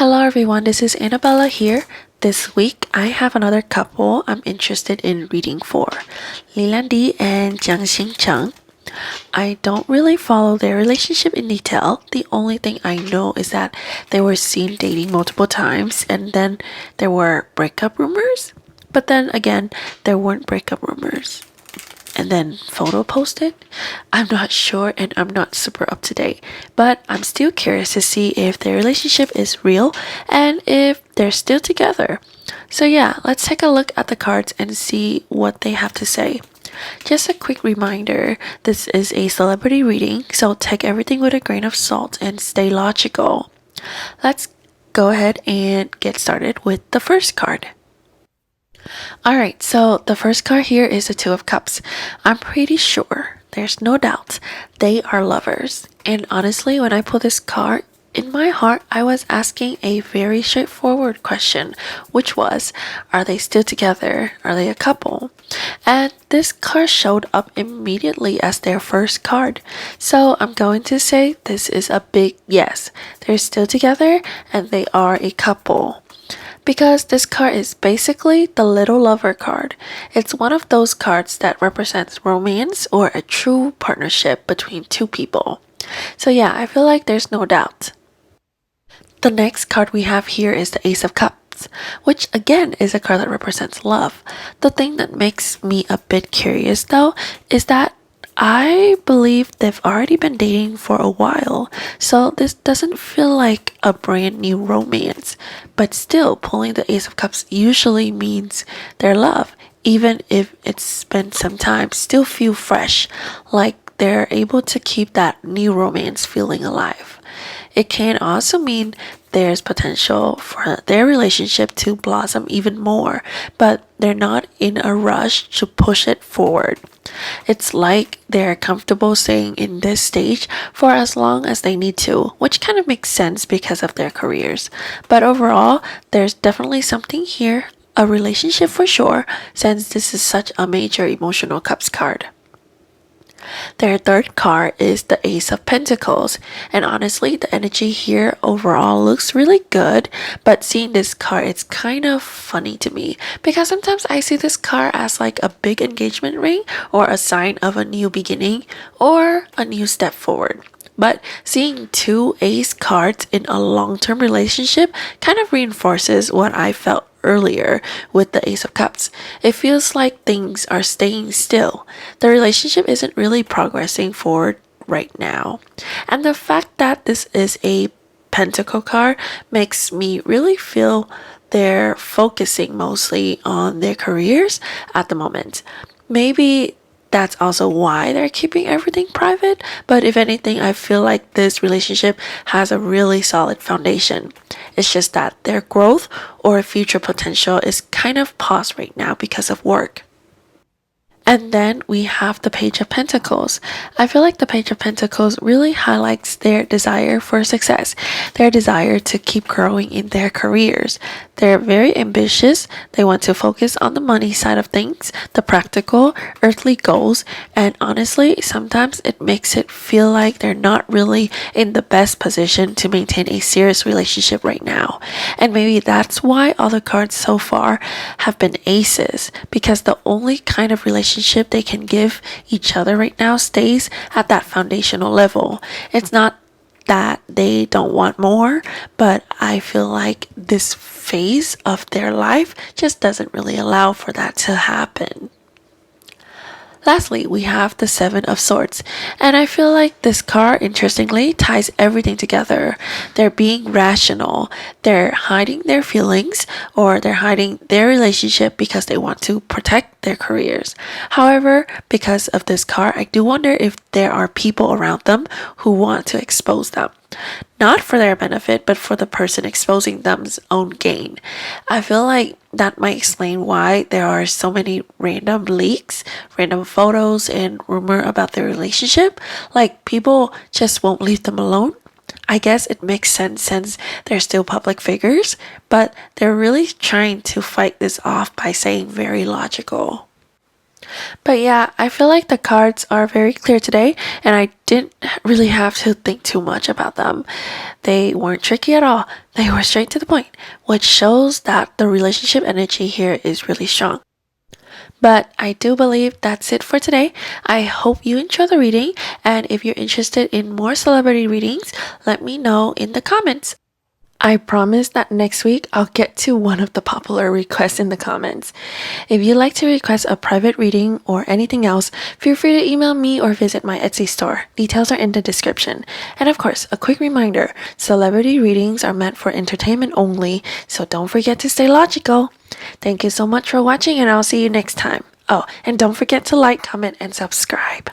Hello everyone, this is Annabella here. This week I have another couple I'm interested in reading for, Landi and Zhang Xincheng. I don't really follow their relationship in detail. The only thing I know is that they were seen dating multiple times and then there were breakup rumors. But then again, there weren't breakup rumors. And then photo posted? I'm not sure and I'm not super up to date, but I'm still curious to see if their relationship is real and if they're still together. So yeah, let's take a look at the cards and see what they have to say. Just a quick reminder, this is a celebrity reading, so take everything with a grain of salt and stay logical. Let's go ahead and get started with the first card. Alright, so the first card here is the Two of Cups. I'm pretty sure, there's no doubt, they are lovers. And honestly, when I pulled this card, in my heart, I was asking a very straightforward question, which was, are they still together? Are they a couple? And this card showed up immediately as their first card. So I'm going to say this is a big yes. They're still together and they are a couple. Because this card is basically the little lover card. It's one of those cards that represents romance or a true partnership between two people. So yeah, I feel like there's no doubt. The next card we have here is the Ace of Cups, which again is a card that represents love. The thing that makes me a bit curious though is that I believe they've already been dating for a while, so this doesn't feel like a brand new romance. But still, pulling the Ace of Cups usually means their love, even if it's been some time, still feel fresh, like they're able to keep that new romance feeling alive. It can also mean there's potential for their relationship to blossom even more, but they're not in a rush to push it forward. It's like they're comfortable staying in this stage for as long as they need to, which kind of makes sense because of their careers. But overall, there's definitely something here, a relationship for sure, since this is such a major emotional cups card. Their third card is the Ace of Pentacles, and honestly the energy here overall looks really good, but seeing this card, it's kind of funny to me because sometimes I see this card as like a big engagement ring or a sign of a new beginning or a new step forward. But seeing two ace cards in a long-term relationship kind of reinforces what I felt earlier with the Ace of Cups. It feels like things are staying still. The relationship isn't really progressing forward right now. And the fact that this is a Pentacle card makes me really feel they're focusing mostly on their careers at the moment. Maybe that's also why they're keeping everything private, but if anything, I feel like this relationship has a really solid foundation. It's just that their growth or future potential is kind of paused right now because of work. And then we have the Page of Pentacles. I feel like the Page of Pentacles really highlights their desire for success, their desire to keep growing in their careers. They're very ambitious. They want to focus on the money side of things, the practical, earthly goals, and honestly, sometimes it makes it feel like they're not really in the best position to maintain a serious relationship right now. And maybe that's why all the cards so far have been aces, because the only kind of relationship they can give each other right now stays at that foundational level. It's not that they don't want more, but I feel like this phase of their life just doesn't really allow for that to happen. Lastly, we have the Seven of Swords, and I feel like this card, interestingly, ties everything together. They're being rational, they're hiding their feelings, or they're hiding their relationship because they want to protect their careers. However, because of this card, I do wonder if there are people around them who want to expose them. Not for their benefit, but for the person exposing them's own gain. I feel like that might explain why there are so many random leaks, random photos, and rumor about their relationship. Like, people just won't leave them alone. I guess it makes sense since they're still public figures, but they're really trying to fight this off by saying very logical. But yeah, I feel like the cards are very clear today, and I didn't really have to think too much about them. They weren't tricky at all, they were straight to the point, which shows that the relationship energy here is really strong. But I do believe that's it for today. I hope you enjoy the reading, and if you're interested in more celebrity readings, let me know in the comments. I promise that next week I'll get to one of the popular requests in the comments. If you'd like to request a private reading or anything else, feel free to email me or visit my Etsy store. Details are in the description. And of course, a quick reminder, celebrity readings are meant for entertainment only, so don't forget to stay logical. Thank you so much for watching, and I'll see you next time. Oh, and don't forget to like, comment, and subscribe.